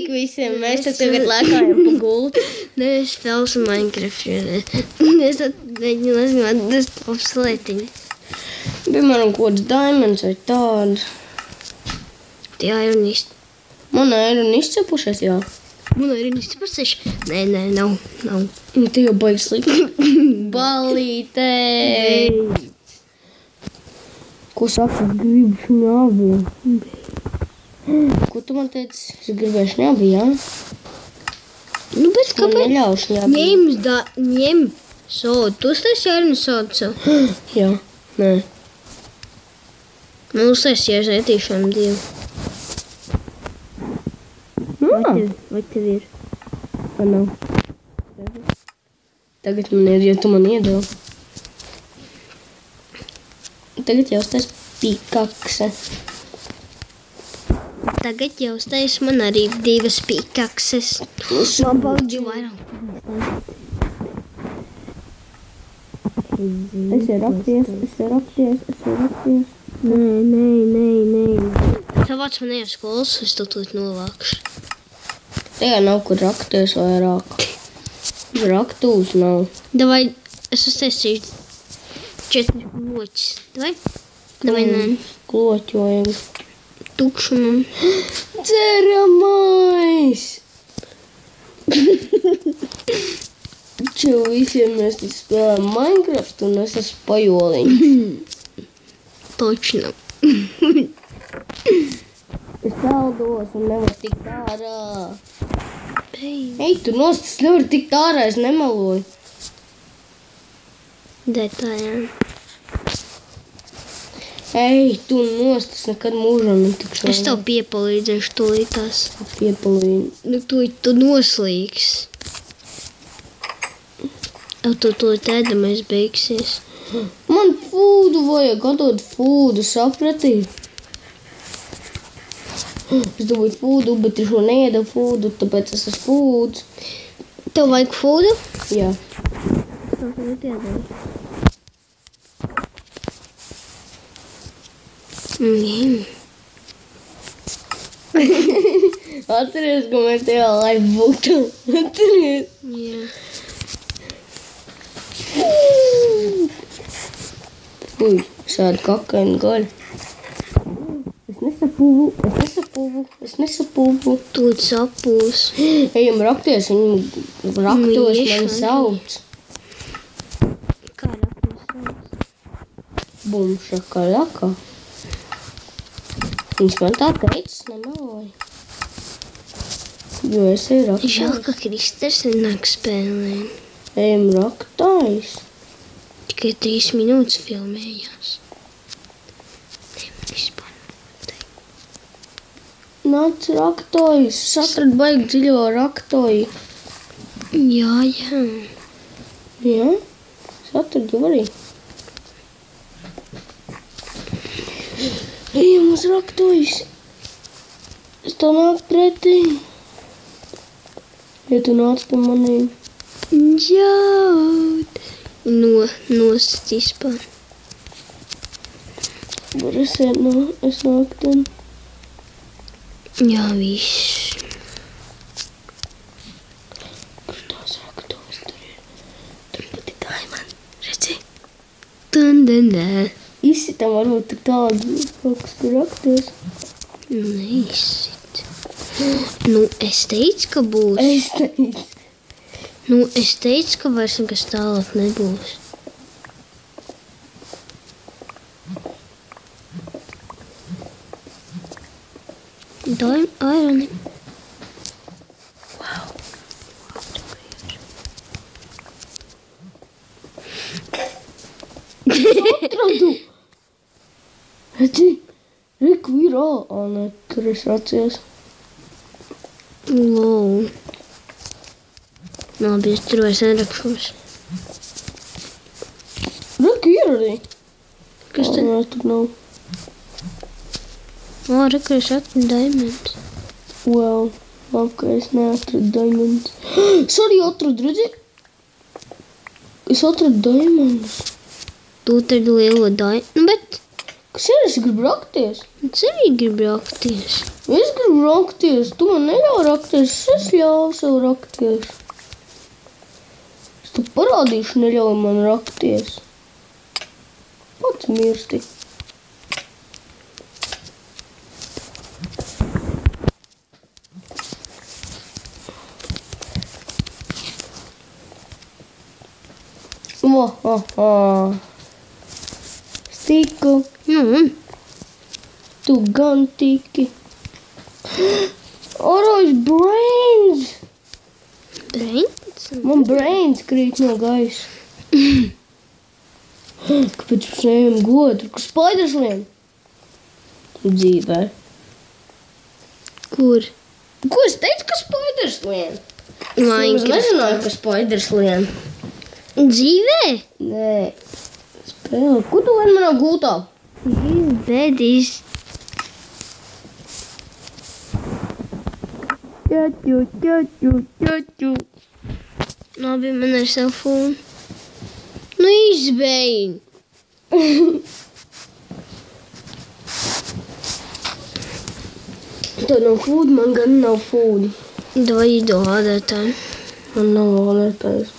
Tik visiem, mēs te tagad lēkājam pa gultu. Nē, es spēlēšu Minecraft šodien. Es mēģinu uzzināt, tas pops lietiņi. Piemēram, kods diamonds vai tādu. Tie ir īsti. Man ir un izcepušies, jā. Man ir īsti paseši. Nē, nav. Nu, tie jau baigs slikti. Balītē! Ko saka, es gribu šņābi? Ko tu man teici? Es gribēju šņābi, jā? Nu, bet Man kāpēc? neļauj šņābi. Ņem sodu. Tu uztaisi jārinu sodu savu. Jā, nē. Man uztaisi jārinu netīšām divu. Vai tev ir? Man nav. Tagad man ir, ja tu man iedod. Tagad jau stāst pikakse. Tagad jau uztaisi man arī divas pikakses. Man baudži vairāk. Es ir rakties. Nē. Tā vārds man ir skolas, es to tūt novākšu. Tajā nav, kur rakties vairāk. Raktūs nav. Davai, es uztaisīšu 4 kloķis. Davai, nē. Kloķi vajag. Tukšu man. Dzeramais! Čau visiem mēs te spēlējam Minecraft un es esmu pajoliņš. Točno. Es peldos un nevar tikt ārā. Ej, tu nost, es nevaru tikt ārā, es nemeloju. Detaļām. Ej, tu nost, es nekad mūžam netikšu. Es tev piepalīdzēšu tūlītās. Piepalīju. Nu, tu noslīgs. Tu tūlīt ēdamais beigsies. Man fūdu vajag, atdod fūdu, sapratīt. Es dabūju fūdu, bet es šo neiedu fūdu, tāpēc es esmu fūds. Tev vajag fūdu? Jā. Es tev tagad iedodu. Atceries, ka mēs tajā laiku būtu. Atceries. Jā. Uj, šādi kakaini gaļa. Es nesapūvu. Tūlīt sapūs. Ejam rakties, viņu raktos mani sauc. Kā raktos sauc? Bumšakalaka. Viņš man tā teicis, nemeloja. Jo es eju raktājs. Žēl, ka Kristers nenāk spēlēm. Ejam raktājs. Tikai 3 minūtes filmējās. Vispār noteikti. Nāc raktojs. Es atradu baigi dziļo raktoju. Jā. Jā? Es atradu arī. Ejam uz raktojs. Es tev nāk pretī. Ja tu nāc pie manīm. Jāud. Nost vispār. Var es nāk ten. Jā, viss. Kur tās raktojs tur ir? Tur pat ir diamond. Redzi? Tandandē. Izsitam varbūt tur tādu kaut kas tur raktos. Neizsit. Nu, es teicu, ka būs. Es teicu. Nu, es teicu, ka vairs nekas tālāk nebūs. Aironi. Wow. Atradu! Redzi? Reku ir ā. Ne, tur es racies. Wow. Labi, es tur vairs nerakšos. Reku ir arī. Kas tad? Nē, tur nav. Reku, es atradu diamonds. Well, labi, ka es neatradu diamonds. Es arī atradu, redzi? Es atradu diamonds. Tu atradi lielo diamondu, bet Kas ir? Es gribu rakties. es arī gribu rakties. Es gribu gribu rakties. Tu man neļauj rakties, es ļauju sev rakties. Es tev parādīšu, neļauj man rakties. Pats mirsti. Stiku. Tu gan tiki. Orange brains. Brains? Man brains krīt no gaisa. Kāpēc mums neejam godu? Kur spaiders lien? Dzīvē. Kur? Ko es teicu, ka spaiders lien? Es Minecraft. nezināju, ka spaiders lien. Dzīvē? Nē. Spēlē. Kur tu lien manā gultā? Bedīs. Labi, man ir savu fūnu. Nu, izbeidz. Tev nav food, man gan nav food. Dod ādētāji. Man nav ādētājs.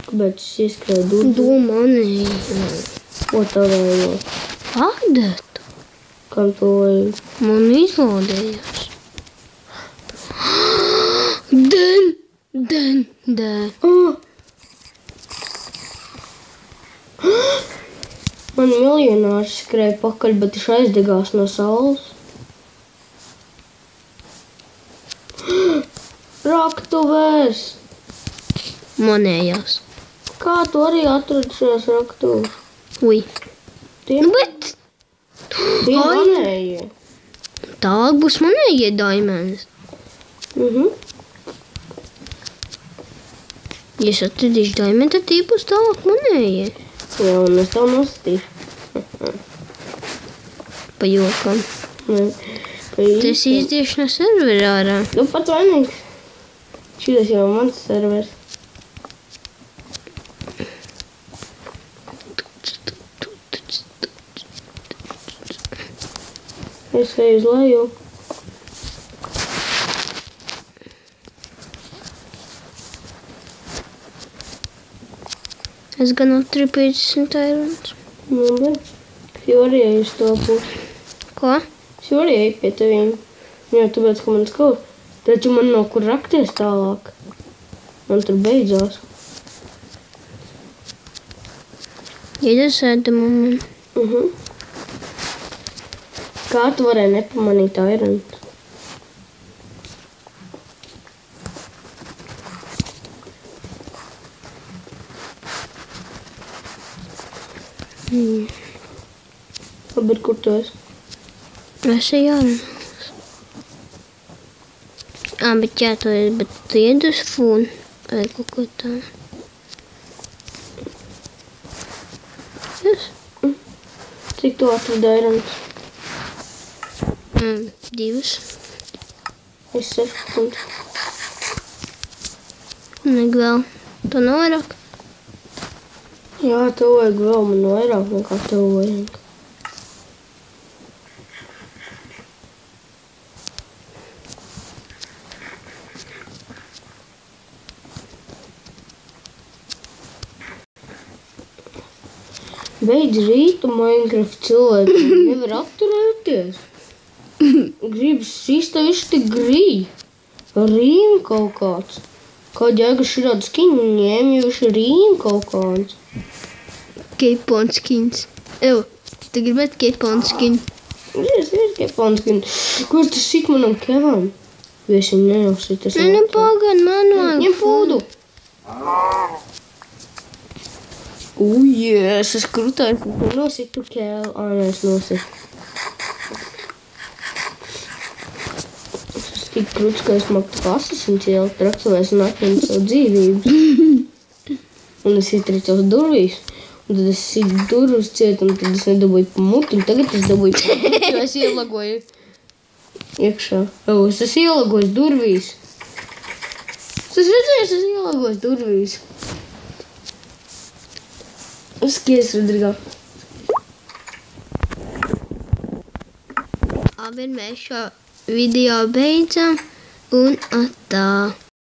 Kāpēc es ieskrēju dūdu? Domānēji. Ko tev vajag? Ādēt. Kam to vajag? Man izlādējās. Den. Man miljonārs skrēja pakaļ, bet viņš aizdegās no saules. Raktuvēs! Manējās. Kā tu arī atradi šajās raktuvēs? Ui. Tie Nu, bet tie manējie. tālāk būs manējie diamonds. Ja es atradīšu diamondu, tad tie būs tālāk manējie. Jā, un es tev nostīšu. Pa jokam. Tas izdiešu no servera ārā. Nu, pat vainīgs. Šitas jau mans servers. Es eju uz leju. Es gan atradu 50 eirons. Nu, bet Fjori eju uz to pusi. Ko? Fjori eju pie tevīm. Jā, tāpēc, ka man skaut. Taču man nav kur rakties tālāk. Man tur beidzās. Iedasēta man. Kā tu varēji nepamanīt aironu? Labi, kur tu esi? Es eju ārā. Bet jā, tu ied uz fūnu. Vai kaut ko tā. Yes. Cik tu atradi aironas? 2. Es 16. Nek vēl. To nav vairāk. Jā, tev vajag vēl man vairāk nekā tev vajag. Beidz rītu Minecraft cilvēki, nevar atturēties. Gribas iztevišķi tik grīj. Rīm kaut kāds. Kā ģēga širādu skiņu ņēm, jo viņš rīm kaut kāds. Cape-on skins. Evo, tu gribētu Cape-on skin? Es Cape-on skiņu. Ko es tas sit manam kevam? Jo es viņu nenosīt. Nu, pagan, man vajag. Ņem fūdu. Es esmu krutājis. Nositu kēlu. Nē, es nositu. Tik krūts, ka es māku tā asasins jau traktuvēs un atņemt savu dzīvību. Un es ietricu uz durvīs. Un tad es situ durvis ciet, un tad es nedabūju pa muti. Un tagad es dabūju pa muti, jo es ielagoju iekšā. Es esmu ielagojis durvīs. Es redzēju, es esmu ielagojis durvīs. Skies, Rodrigo. Labi, mēs šo video beidzam un atā.